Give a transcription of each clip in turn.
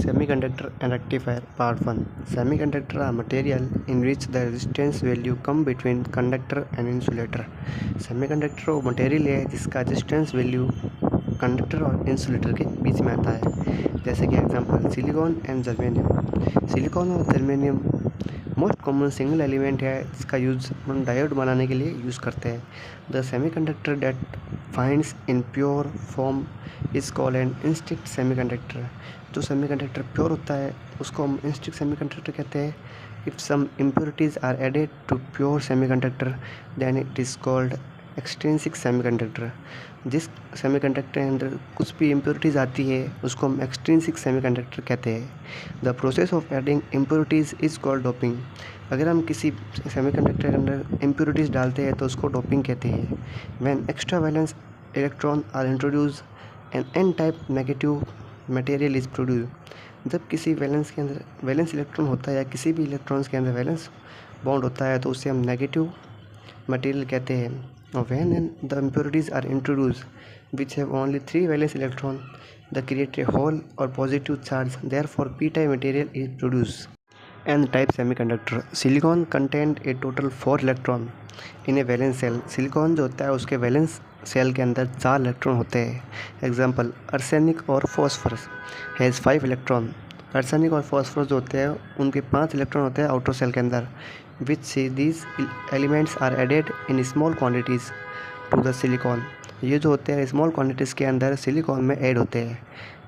Semiconductor and rectifier part 1. Semiconductor are material in which the resistance value come between conductor and insulator. Semiconductor वो material है जिसका resistance value conductor और insulator के बीच में आता है। जैसे कि example silicon and germanium. Silicon और germanium most common single element है जिसका यूज़ हम डायोड बनाने के लिए यूज़ करते हैं। The semiconductor that finds in pure form is called an इंस्ट्रिक्ट सेमीकंडक्टर। जो सेमीकंडक्टर प्योर होता है उसको हम इंस्ट्रिक्ट सेमीकंडक्टर कहते हैं। If some impurities are added to pure semiconductor then it is called extrinsic semiconductor. जिस सेमीकंडक्टर के अंदर कुछ भी इम्प्योरिटीज़ आती है उसको हम एक्सट्रिंसिक सेमीकंडक्टर कहते हैं। The process of adding impurities is called doping. अगर हम किसी सेमीकंडक्टर के अंदर इम्प्योरिटीज़ डालते हैं तो उसको डोपिंग कहते हैं। When extra valence electron are introduce an N type negative material is produce. जब किसी वैलेंस के अंदर वैलेंस इलेक्ट्रॉन होता है या किसी भी इलेक्ट्रॉन्स के अंदर वैलेंस बॉन्ड होता है तो उसे हम नेगेटिव मटेरियल कहते हैं। When the impurities are introduced which have only 3 valence electron, they create a hole or positive charge. Therefore, p-type material is produced. N-type semiconductor. Silicon contained a total 4 electron in a valence cell. Silicon जो होता है उसके valence shell के अंदर 4 electron होते हैं। Example arsenic और phosphorus has 5 electron. Arsenic और फॉस्फोरस जो होते हैं उनके 5 इलेक्ट्रॉन होते हैं आउटर सेल के अंदर। which these elements are added in small quantities to the silicon। ये जो होते हैं स्मॉल क्वांटिटीज़ के अंदर सिलिकॉन में ऐड होते हैं।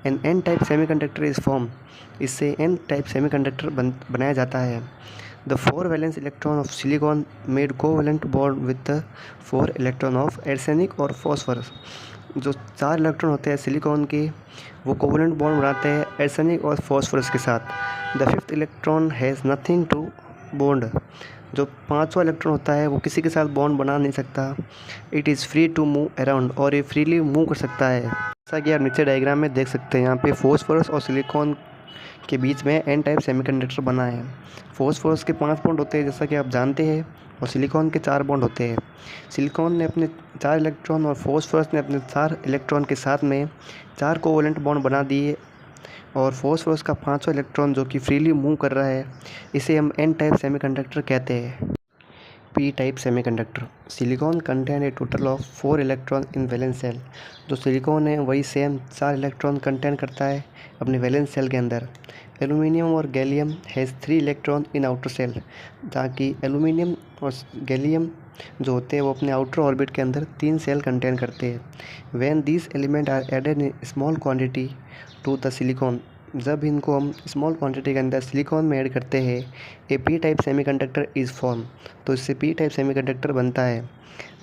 An N type semiconductor is form. इससे एन टाइप सेमीकंडक्टर बनाया जाता है। The 4 valence electron of silicon made covalent bond with the 4 electron of arsenic और फॉस्फोरस। जो 4 इलेक्ट्रॉन होते हैं सिलिकॉन के वो कोवलेंट बॉन्ड बनाते हैं आर्सेनिक और फॉस्फोरस के साथ। The 5th electron has nothing to bond. जो 5वां इलेक्ट्रॉन होता है वो किसी के साथ बॉन्ड बना नहीं सकता। It is free to move around और ये फ्रीली मूव कर सकता है। जैसा कि आप नीचे डायग्राम में देख सकते हैं यहाँ पे फॉस्फोरस और सिलिकॉन के बीच में एन टाइप सेमीकंडक्टर बना है। फॉस्फोरस के 5 बॉन्ड होते हैं जैसा कि आप जानते हैं और सिलिकॉन के 4 बॉन्ड होते हैं। सिलिकॉन ने अपने 4 इलेक्ट्रॉन और फॉस्फोरस ने अपने 4 इलेक्ट्रॉन के साथ में 4 कोवलेंट बॉन्ड बना दिए और फॉस्फोरस का 5वां इलेक्ट्रॉन जो कि फ्रीली मूव कर रहा है इसे हम एन टाइप सेमीकंडक्टर कहते हैं। P type semiconductor. Silicon contain a total of 4 electron in valence shell. जो सिलिकॉन है वही सेम 4 इलेक्ट्रॉन कंटेन करता है अपने वैलेंस सेल के अंदर। एल्यूमिनियम और gallium has 3 electron in outer shell. ताकि एल्यूमिनियम और गैलियम जो होते हैं वो अपने आउटर ऑर्बिट के अंदर 3 सेल कंटेन करते हैं। When these element are added in small quantity to the silicon. जब इनको हम स्मॉल क्वांटिटी के अंदर सिलिकॉन में ऐड करते हैं A P type semiconductor is form. तो इससे पी टाइप सेमीकंडक्टर बनता है।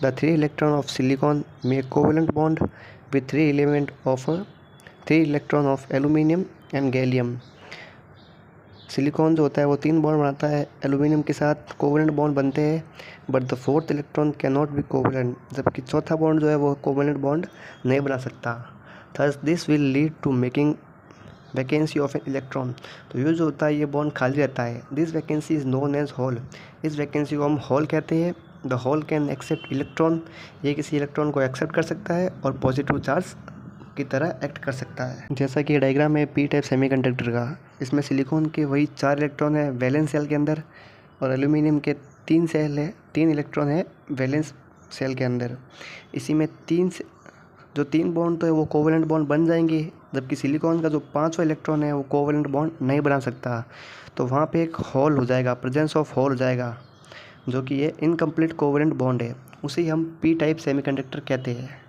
The 3 electron of silicon make covalent bond with 3 electron of aluminium and gallium. Silicon जो होता है वो 3 बॉन्ड बनाता है एल्यूमिनियम के साथ, कोवलेंट बॉन्ड बनते हैं। But the 4th electron can not be covalent. जबकि चौथा बॉन्ड जो है वो कोवलेंट बॉन्ड नहीं बना सकता। Thus this will lead to making vacancy of an electron. तो ये जो होता है ये बॉन्ड खाली रहता है। This vacancy is known as hole. इस वैकेंसी को हम होल कहते हैं। The hole can accept electron. ये किसी इलेक्ट्रॉन को एक्सेप्ट कर सकता है और पॉजिटिव चार्ज की तरह एक्ट कर सकता है। जैसा कि डायग्राम है पी टाइप सेमीकंडक्टर का, इसमें सिलिकॉन के वही 4 इलेक्ट्रॉन है वैलेंस सेल के अंदर और एल्यूमिनियम के 3 सेल है 3 इलेक्ट्रॉन है वैलेंस सेल के अंदर। इसी में 3 बॉन्ड तो है वो कोवलेंट बॉन्ड बन जाएंगे, जबकि सिलिकॉन का जो 5वां इलेक्ट्रॉन है वो कोवलेंट बॉन्ड नहीं बना सकता। तो वहाँ पे एक होल हो जाएगा, प्रेजेंस ऑफ होल हो जाएगा, जो कि ये इनकम्प्लीट कोवलेंट बॉन्ड है। उसे हम पी टाइप सेमीकंडक्टर कहते हैं।